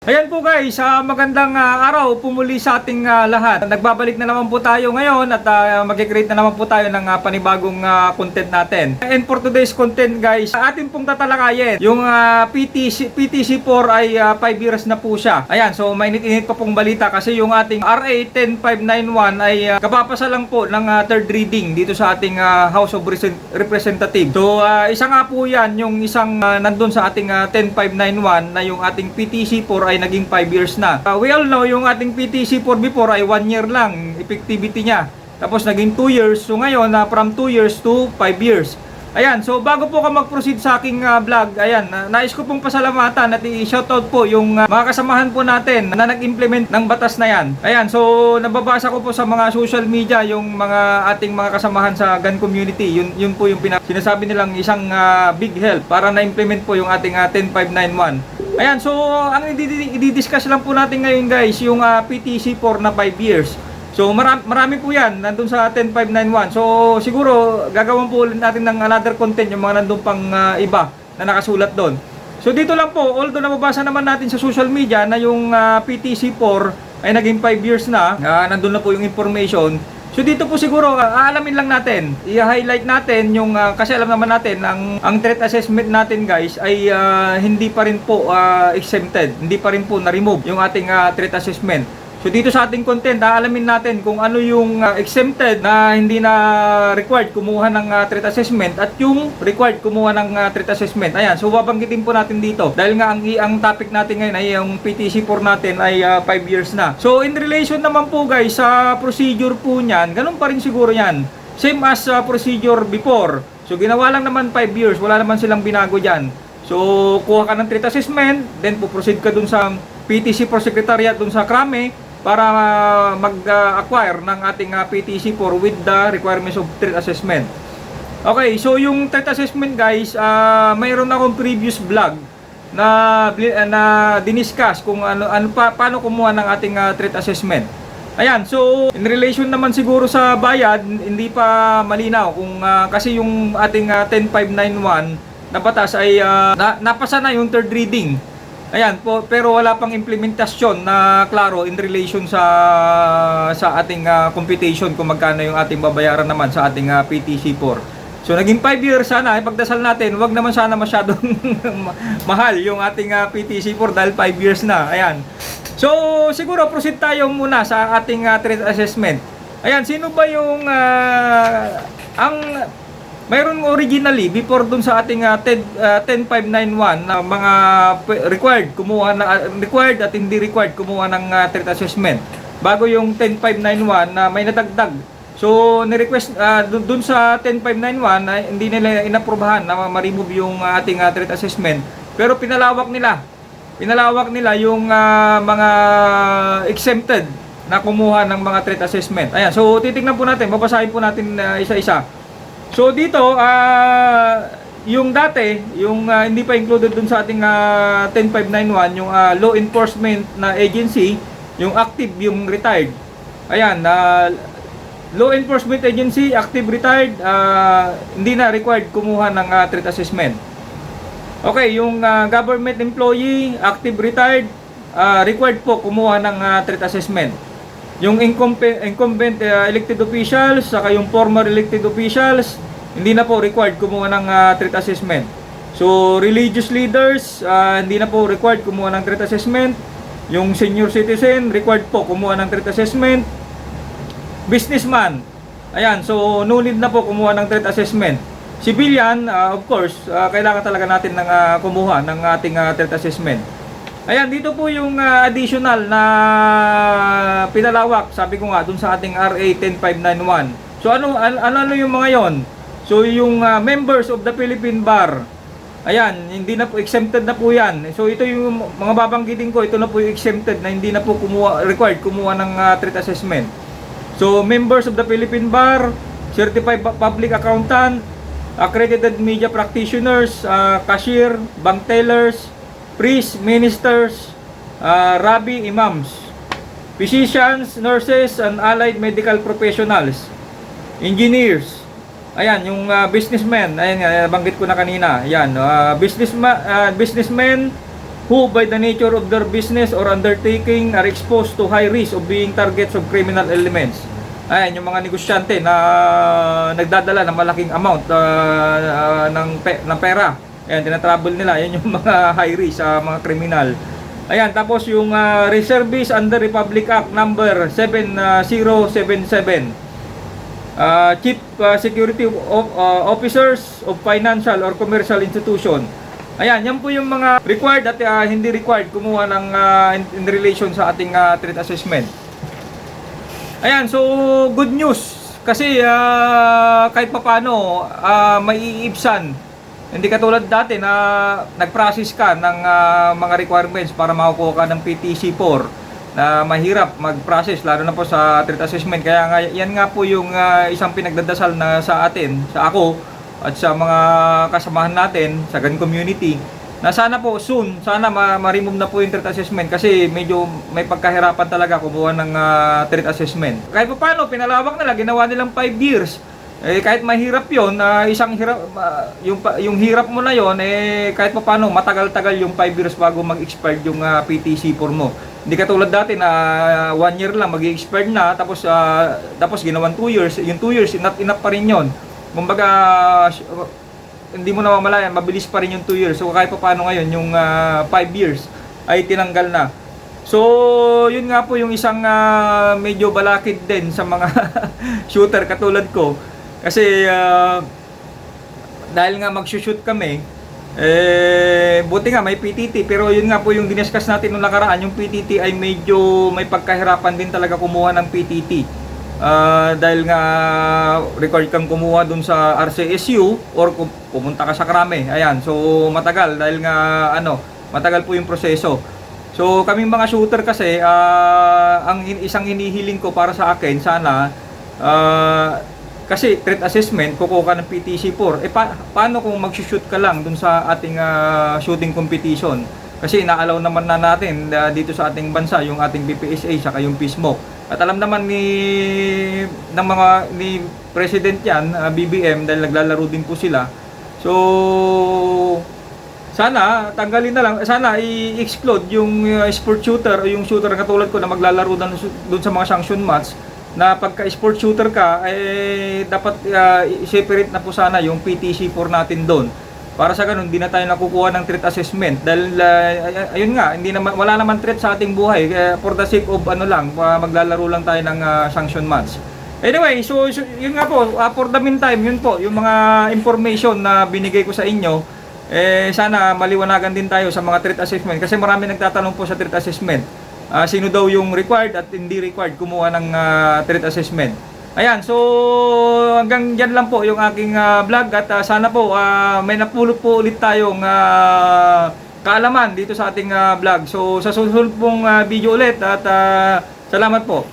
Ayan po guys, magandang araw po muli sa ating lahat. Nagbabalik na naman po tayo ngayon at mag-create na naman po tayo ng panibagong content natin. And for today's content guys, atin pong tatalakayin yung PTC4 ay 5 years na po siya. Ayan, so mainit-init pa pong balita kasi yung ating RA 10591 ay kapapasa lang po ng third reading dito sa ating House of Representatives. So isa nga po yan, yung isang nandun sa ating 10591 na yung ating PTC4 ay naging 5 years na. We all know yung ating PTC4 before ay 1 year lang effectivity niya. Tapos naging 2 years. So ngayon from 2 years to 5 years. Ayan, so bago po ka mag-proceed sa aking vlog, ayan, nais ko pong pasalamatan at i-shoutout po yung mga kasamahan po natin na nag-implement ng batas na yan. Ayan, so nababasa ko po sa mga social media yung mga ating mga kasamahan sa gun community. Yun po yung sinasabi nilang isang big help para na-implement po yung ating 10591. Ayan, so ang i-discuss lang po natin ngayon guys, yung PTC4 na 5 years. So marami po yan nandun sa 10591. So siguro gagawin po ulit natin ng another content yung mga nandun pang iba na nakasulat doon. So dito lang po, although nababasa naman natin sa social media na yung PTC4 ay naging 5 years na, nandun na po yung information. So dito po siguro aalamin lang natin, i-highlight natin yung kasi alam naman natin ang threat assessment natin guys ay hindi pa rin po exempted, hindi pa rin po na-remove yung ating threat assessment. So dito sa ating content, aalamin natin kung ano yung exempted na hindi na required kumuha ng threat assessment at yung required kumuha ng threat assessment. Ayan, so babanggitin po natin dito. Dahil nga ang topic natin ngayon ay yung PTC4 natin ay 5 years na. So in relation naman po guys sa procedure po niyan, ganun pa rin siguro yan. Same as procedure before. So ginawa lang naman 5 years, wala naman silang binago dyan. So kuha ka ng threat assessment, then puproceed ka dun sa PTC4 Secretariat dun sa Krame para mag-acquire ng ating PTC4 with the requirements of threat assessment. Okay, so yung threat assessment guys, mayroon akong previous vlog na diniscuss kung paano kumuha ng ating threat assessment. Ayan, so in relation naman siguro sa bayad, hindi pa malinaw kung kasi yung ating 10591 na batas ay napasa na yung third reading. Ayan po, pero wala pang implementasyon na klaro in relation sa ating computation kung magkano yung ating babayaran naman sa ating PTC4. So naging 5 years sana, ipagdasal natin, wag naman sana masyadong mahal yung ating PTC4 dahil 5 years na. Ayan. So siguro proceed tayo muna sa ating threat assessment. Ayan, sino ba yung mayroon originally before dun sa ating 10591 na mga required kumuha ng required at hindi required kumuha ng threat assessment. Bago yung 10591 na may nadagdag. So ni-request dun sa 10591 na hindi nila inaprubahan na ma-remove yung ating threat assessment. Pero pinalawak nila yung mga exempted na kumuha ng mga threat assessment. Ayan, so titingnan po natin, babasahin po natin isa-isa. So dito, yung dati, yung hindi pa included dun sa ating 10591, yung law enforcement na agency, yung active, yung retired. Ayan, law enforcement agency, active, retired, hindi na required kumuha ng threat assessment. Okay, yung government employee, active, retired, required po kumuha ng threat assessment. Yung incumbent elected officials, saka yung former elected officials, hindi na po required kumuha ng threat assessment. So, religious leaders, hindi na po required kumuha ng threat assessment. Yung senior citizen, required po kumuha ng threat assessment. Businessman, ayan, so no need na po kumuha ng threat assessment. Civilian, of course, kailangan talaga natin ng kumuha ng ating threat assessment. Ayan, dito po yung additional na pinalawak, sabi ko nga, dun sa ating RA 10591. So ano yung mga yon? So yung members of the Philippine Bar, ayan, hindi na po, exempted na po yan. So ito yung mga babanggitin ko, ito na po yung exempted na hindi na po required kumuha ng threat assessment. So members of the Philippine Bar, certified public accountant, accredited media practitioners, cashier, bank tellers, priests, ministers, rabbi, imams, physicians, nurses, and allied medical professionals, engineers. Ayan, yung businessmen, ayan, banggit ko na kanina. Ayan, businessmen, who by the nature of their business or undertaking are exposed to high risk of being targets of criminal elements. Ayan, yung mga negosyante na nagdadala ng malaking amount ng pera. Ayan, tinatravel nila. Ayan yung mga high risk, mga kriminal. Ayan, tapos yung reservists under Republic Act number 7077. Chief Security Officers of Financial or Commercial Institution. Ayan, yan po yung mga required at hindi required kumuha ng in relation sa ating threat assessment. Ayan, so good news kasi kahit papaano may iibsan. Hindi katulad dati na nag-process ka ng mga requirements para makukuha ka ng PTC4 na mahirap mag-process lalo na po sa threat assessment. Kaya nga, yan nga po yung isang pinagdadasal na sa atin, sa ako at sa mga kasamahan natin sa GAN community na sana po soon, sana ma-remove na po yung threat assessment kasi medyo may pagkahirapan talaga kumuha ng threat assessment. Kahit pa paano, pinalawak nila, ginawa nilang 5 years. Kahit mahirap yun, isang hirap, yung hirap mo na yun, kahit pa paano, matagal-tagal yung 5 years bago mag-expire yung PTC4 mo. Hindi katulad dati na 1 year lang mag-expire na, tapos ginawan 2 years, yung 2 years, not enough pa rin yun. Kumbaga, hindi mo na mamalayan, mabilis pa rin yung 2 years. So kahit pa paano ngayon, yung 5 years ay tinanggal na. So, yun nga po yung isang medyo balakid din sa mga shooter katulad ko. Kasi dahil nga mag-shoot kami, buti nga may PTT, pero yun nga po yung diniscuss natin nung nakaraan, yung PTT ay medyo may pagkahirapan din talaga kumuha ng PTT. Dahil nga record kang kumuha dun sa RCSU or pumunta ka sa Krame. Ayan, so matagal dahil nga matagal po yung proseso. So kaming mga shooter kasi ang isang hinihiling ko para sa akin sana kasi threat assessment kukuha ka ng PTC4. Paano kung mag-shoot ka lang dun sa ating shooting competition? Kasi inaalaw naman na natin dito sa ating bansa yung ating BPSA saka yung PSMOK. At alam naman ni President yan, BBM, dahil naglalaro din po sila. So sana tanggalin na lang, sana i-exclude yung sport shooter o yung shooter na katulad ko na maglalaro doon sa mga sanction match na pagka sport shooter ka dapat separate na po sana yung PTC4 natin doon. Para sa ganun, hindi na tayo nakukuha ng threat assessment dahil ayun nga, wala naman threat sa ating buhay for the sake of maglalaro lang tayo ng sanction match. Anyway, so yun nga po, for the meantime, yun po, yung mga information na binigay ko sa inyo, sana maliwanagan din tayo sa mga threat assessment kasi marami nagtatanong po sa threat assessment. Sino daw yung required at hindi required kumuha ng threat assessment. Ayan, so hanggang dyan lang po yung aking vlog at sana po may napulot po ulit tayong kaalaman dito sa ating vlog. So sa susunod pong video ulit at salamat po.